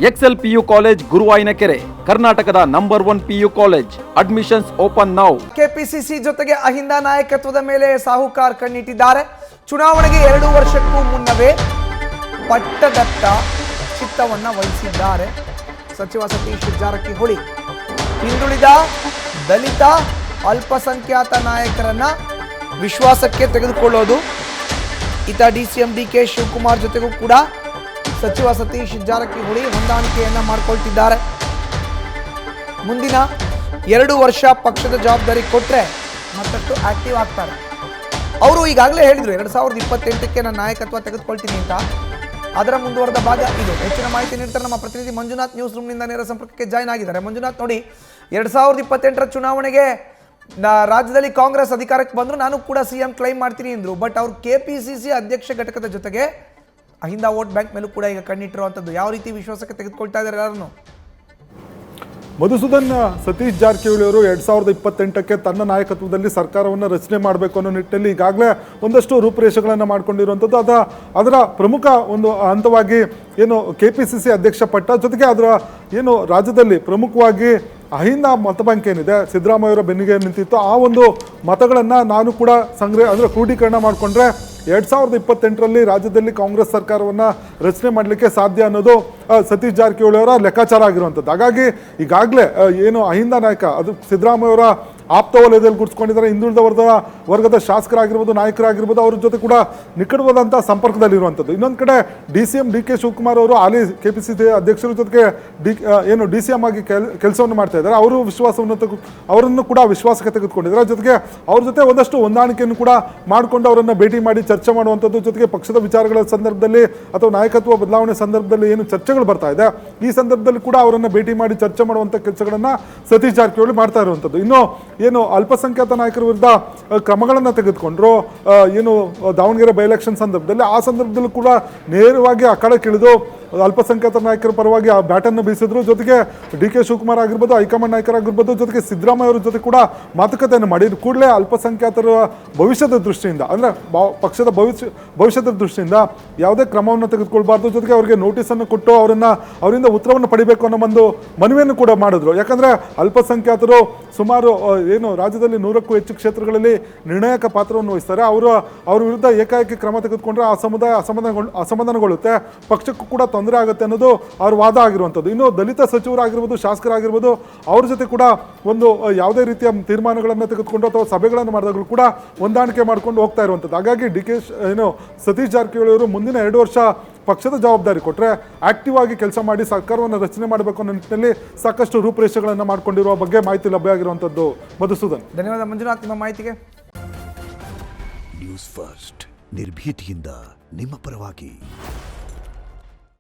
Excel PU college ಗುರುವಾಯಿನಕೆರೆ, ಕರ್ನಾಟಕದ number 1 PU college. Admissions open now. KPCC ಜೊತೆಗೆ ಅಹಿಂದ ನಾಯಕತ್ವದ ಮೇಲೆ ಸಾಹುಕಾರ್ ಕಣ್ಣಿಟ್ಟಿದ್ದಾರೆ. ಚುನಾವಣೆಗೆ 2 ವರ್ಷಕ್ಕೂ ಮುನ್ನವೇ ಪಟ್ಟದತ್ತ ಚಿತ್ತವನ್ನ ವಹಿಸಿದ್ದಾರೆ ಸಚಿವ ಸತೀಶ್ ಜಾರಕಿಹೊಳಿ. ಹಿಂದುಳಿದ, ದಲಿತ, ಅಲ್ಪಸಂಖ್ಯಾತ ನಾಯಕರನ್ನ ವಿಶ್ವಾಸಕ್ಕೆ ತೆಗೆದುಕೊಳ್ಳೋದು. ಇತ ಡಿಸಿಎಂ ಡಿಕೆ ಶಿವಕುಮಾರ್ ಜೊತೆಗೂ ಕೂಡ ಸಚಿವ ಸತೀಶ್ ಜಾರಕಿಹೊಳಿ ಹೊಂದಾಣಿಕೆಯನ್ನ ಮಾಡಿಕೊಳ್ತಿದ್ದಾರೆ. ಮುಂದಿನ 2 ವರ್ಷ ಪಕ್ಷದ ಜವಾಬ್ದಾರಿ ಕೊಟ್ಟರೆ ಮತ್ತಷ್ಟು ಆಕ್ಟಿವ್ ಆಗ್ತಾರೆ. ಅವರು ಈಗಾಗಲೇ ಹೇಳಿದರು 2028ಕ್ಕೆ ನಾನು ನಾಯಕತ್ವ ತೆಗೆದುಕೊಳ್ತೀನಿ ಅಂತ. ಅದರ ಮುಂದುವರೆದ ಭಾಗ ಇದು. ಹೆಚ್ಚಿನ ಮಾಹಿತಿ ನೀಡ್ತಾರೆ ನಮ್ಮ ಪ್ರತಿನಿಧಿ ಮಂಜುನಾಥ್. ನ್ಯೂಸ್ ರೂಮ್ನಿಂದ ನೇರ ಸಂಪರ್ಕಕ್ಕೆ ಜಾಯ್ನ್ ಆಗಿದ್ದಾರೆ. ಮಂಜುನಾಥ್, ನೋಡಿ, 2028ರ ಚುನಾವಣೆಗೆ ರಾಜ್ಯದಲ್ಲಿ ಕಾಂಗ್ರೆಸ್ ಅಧಿಕಾರಕ್ಕೆ ಬಂದ್ರು, ನಾನು ಕೂಡ ಸಿಎಂ ಕ್ಲೈಮ್ ಮಾಡ್ತೀನಿ ಎಂದ್ರು. ಬಟ್ ಅವರು ಕೆಪಿಸಿಸಿ ಅಧ್ಯಕ್ಷ ಘಟಕದ ಜೊತೆಗೆ ಅಹಿಂದ ವೋಟ್ ಬ್ಯಾಂಕ್ ಮೇಲೂ ಕೂಡ ಈಗ ಕಣ್ಣಿಟ್ಟಿರುವಂಥದ್ದು. ಯಾವ ರೀತಿ ವಿಶ್ವಾಸಕ್ಕೆ ತೆಗೆದುಕೊಳ್ತಾ ಇದ್ದಾರೆ ಎಲ್ಲರನ್ನು? ಮಧುಸೂದನ್, ಸತೀಶ್ ಜಾರಕಿಹೊಳಿ ಅವರು 2028ಕ್ಕೆ ತನ್ನ ನಾಯಕತ್ವದಲ್ಲಿ ಸರ್ಕಾರವನ್ನು ರಚನೆ ಮಾಡಬೇಕು ಅನ್ನೋ ನಿಟ್ಟಿನಲ್ಲಿ ಈಗಾಗಲೇ ಒಂದಷ್ಟು ರೂಪುರೇಷೆಗಳನ್ನು ಮಾಡ್ಕೊಂಡಿರುವಂಥದ್ದು. ಅದರ ಪ್ರಮುಖ ಒಂದು ಹಂತವಾಗಿ ಏನು ಕೆಪಿಸಿಸಿ ಅಧ್ಯಕ್ಷ ಪಟ್ಟ, ಜೊತೆಗೆ ಅದರ ಏನು ರಾಜ್ಯದಲ್ಲಿ ಪ್ರಮುಖವಾಗಿ ಅಹಿಂದ ಮತ ಬ್ಯಾಂಕ್ ಏನಿದೆ, ಸಿದ್ದರಾಮಯ್ಯವರ ಬೆನ್ನಿಗೆ ನಿಂತಿತ್ತು, ಆ ಒಂದು ಮತಗಳನ್ನು ನಾನು ಕೂಡ ಕ್ರೋಢೀಕರಣ ಮಾಡಿಕೊಂಡ್ರೆ 2028ರಲ್ಲಿ ರಾಜ್ಯದಲ್ಲಿ ಕಾಂಗ್ರೆಸ್ ಸರ್ಕಾರವನ್ನು ರಚನೆ ಮಾಡಲಿಕ್ಕೆ ಸಾಧ್ಯ ಅನ್ನೋದು ಸತೀಶ್ ಜಾರಕಿಹೊಳಿ ಅವರ ಲೆಕ್ಕಾಚಾರ ಆಗಿರುವಂಥದ್ದು. ಹಾಗಾಗಿ ಈಗಾಗಲೇ ಏನು ಅಹಿಂದ ನಾಯಕ, ಅದು ಸಿದ್ದರಾಮಯ್ಯವರ ಆಪ್ತ ವಲಯದಲ್ಲಿ ಗುರುತಿಸ್ಕೊಂಡಿದ್ದಾರೆ. ಹಿಂದುಳಿದ ವರ್ಗದ ಶಾಸಕರಾಗಿರ್ಬೋದು, ನಾಯಕರಾಗಿರ್ಬೋದು, ಅವ್ರ ಜೊತೆ ಕೂಡ ನಿಕಟವಾದಂಥ ಸಂಪರ್ಕದಲ್ಲಿರುವಂಥದ್ದು. ಇನ್ನೊಂದು ಕಡೆ ಡಿಸಿಎಂ ಡಿಕೆ ಶಿವಕುಮಾರ್ ಅವರು ಹಾಲಿ ಕೆಪಿಸಿಸಿ ಅಧ್ಯಕ್ಷರ ಜೊತೆಗೆ ಡಿಸಿಎಂ ಆಗಿ ಕೆಲಸವನ್ನು ಮಾಡ್ತಾ ಇದ್ದಾರೆ. ಅವರು ಅವರನ್ನು ಕೂಡ ವಿಶ್ವಾಸಕ್ಕೆ ತೆಗೆದುಕೊಂಡಿದ್ದಾರೆ. ಜೊತೆಗೆ ಅವ್ರ ಜೊತೆ ಒಂದಷ್ಟು ಹೊಂದಾಣಿಕೆಯನ್ನು ಕೂಡ ಮಾಡಿಕೊಂಡು ಅವರನ್ನು ಭೇಟಿ ಮಾಡಿ ಚರ್ಚೆ ಮಾಡುವಂಥದ್ದು. ಜೊತೆಗೆ ಪಕ್ಷದ ವಿಚಾರಗಳ ಸಂದರ್ಭದಲ್ಲಿ ಅಥವಾ ನಾಯಕತ್ವ ಬದಲಾವಣೆ ಸಂದರ್ಭದಲ್ಲಿ ಏನು ಚರ್ಚೆಗಳು ಬರ್ತಾ ಇದೆ, ಈ ಸಂದರ್ಭದಲ್ಲಿ ಕೂಡ ಅವರನ್ನು ಭೇಟಿ ಮಾಡಿ ಚರ್ಚೆ ಮಾಡುವಂಥ ಕೆಲಸಗಳನ್ನು ಸತೀಶ್ ಜಾರಕಿಹೊಳಿ ಮಾಡ್ತಾ ಇರುವಂಥದ್ದು. ಇನ್ನು ಏನು ಅಲ್ಪಸಂಖ್ಯಾತ ನಾಯಕರ ವಿರುದ್ಧ ಕ್ರಮಗಳನ್ನು ತೆಗೆದುಕೊಂಡ್ರು, ಏನು ದಾವಣಗೆರೆ ಬೈ ಎಲೆಕ್ಷನ್ ಸಂದರ್ಭದಲ್ಲಿ, ಆ ಸಂದರ್ಭದಲ್ಲೂ ಕೂಡ ನೇರವಾಗಿ ಅಖಾಡಕ್ಕಿಳಿದು ಅಲ್ಪಸಂಖ್ಯಾತ ನಾಯಕರ ಪರವಾಗಿ ಆ ಬ್ಯಾಟನ್ನು ಬೀಸಿದ್ರು. ಜೊತೆಗೆ ಡಿ ಕೆ ಶಿವಕುಮಾರ್ ಆಗಿರ್ಬೋದು, ಹೈಕಮಾಂಡ್ ನಾಯಕರಾಗಿರ್ಬೋದು, ಜೊತೆಗೆ ಸಿದ್ದರಾಮಯ್ಯ ಅವರ ಜೊತೆ ಕೂಡ ಮಾತುಕತೆಯನ್ನು ಮಾಡಿ ಕೂಡಲೇ ಅಲ್ಪಸಂಖ್ಯಾತರ ಭವಿಷ್ಯದ ದೃಷ್ಟಿಯಿಂದ, ಅಂದರೆ ಪಕ್ಷದ ಭವಿಷ್ಯದ ದೃಷ್ಟಿಯಿಂದ ಯಾವುದೇ ಕ್ರಮವನ್ನು ತೆಗೆದುಕೊಳ್ಬಾರ್ದು, ಜೊತೆಗೆ ಅವರಿಗೆ ನೋಟಿಸನ್ನು ಕೊಟ್ಟು ಅವರಿಂದ ಉತ್ತರವನ್ನು ಪಡಿಬೇಕು ಅನ್ನೋ ಒಂದು ಮನವಿಯನ್ನು ಕೂಡ ಮಾಡಿದ್ರು. ಯಾಕಂದರೆ ಅಲ್ಪಸಂಖ್ಯಾತರು ಸುಮಾರು ಏನು ರಾಜ್ಯದಲ್ಲಿ 100ಕ್ಕೂ ಹೆಚ್ಚು ಕ್ಷೇತ್ರಗಳಲ್ಲಿ ನಿರ್ಣಾಯಕ ಪಾತ್ರವನ್ನು ವಹಿಸ್ತಾರೆ. ಅವ್ರ ವಿರುದ್ಧ ಏಕಾಏಕಿ ಕ್ರಮ ತೆಗೆದುಕೊಂಡ್ರೆ ಆ ಸಮುದಾಯ ಅಸಮಾಧಾನಗೊಳ್ಳುತ್ತೆ, ಪಕ್ಷಕ್ಕೂ ಕೂಡ ತೊಂದರೆ ಆಗುತ್ತೆ ಅನ್ನೋದು ಅವ್ರ ವಾದ ಆಗಿರುವಂಥದ್ದು. ಇನ್ನು ದಲಿತ ಸಚಿವರಾಗಿರ್ಬೋದು, ಶಾಸಕರಾಗಿರ್ಬೋದು, ಅವ್ರ ಜೊತೆ ಕೂಡ ಒಂದು ಯಾವುದೇ ರೀತಿಯ ತೀರ್ಮಾನಗಳನ್ನು ತೆಗೆದುಕೊಂಡು ಅಥವಾ ಸಭೆಗಳನ್ನು ಮಾಡಿದಾಗಲೂ ಕೂಡ ಹೊಂದಾಣಿಕೆ ಮಾಡ್ಕೊಂಡು ಹೋಗ್ತಾ ಇರುವಂಥದ್ದು. ಹಾಗಾಗಿ ಸತೀಶ್ ಜಾರಕಿಹೊಳಿ ಅವರು ಮುಂದಿನ 2 ವರ್ಷ ಪಕ್ಷದ ಜವಾಬ್ದಾರಿ ಕೊಟ್ಟರೆ ಆಕ್ಟಿವ್ ಆಗಿ ಕೆಲಸ ಮಾಡಿ ಸರ್ಕಾರವನ್ನು ರಚನೆ ಮಾಡಬೇಕು ಅನ್ನೋ ನಿಟ್ಟಿನಲ್ಲಿ ಸಾಕಷ್ಟು ರೂಪುರೇಷೆಗಳನ್ನು ಮಾಡಿಕೊಂಡಿರುವ ಬಗ್ಗೆ ಮಾಹಿತಿ ಲಭ್ಯ ಆಗಿರುವಂಥದ್ದು. ಮಧುಸೂದನ್, ಧನ್ಯವಾದ ಮಂಜುನಾಥ್ ನಿಮ್ಮ ಮಾಹಿತಿಗೆ. ನ್ಯೂಸ್ ಫಸ್ಟ್, ನಿರ್ಭೀತಿಯಿಂದ ನಿಮ್ಮ ಪರವಾಗಿ.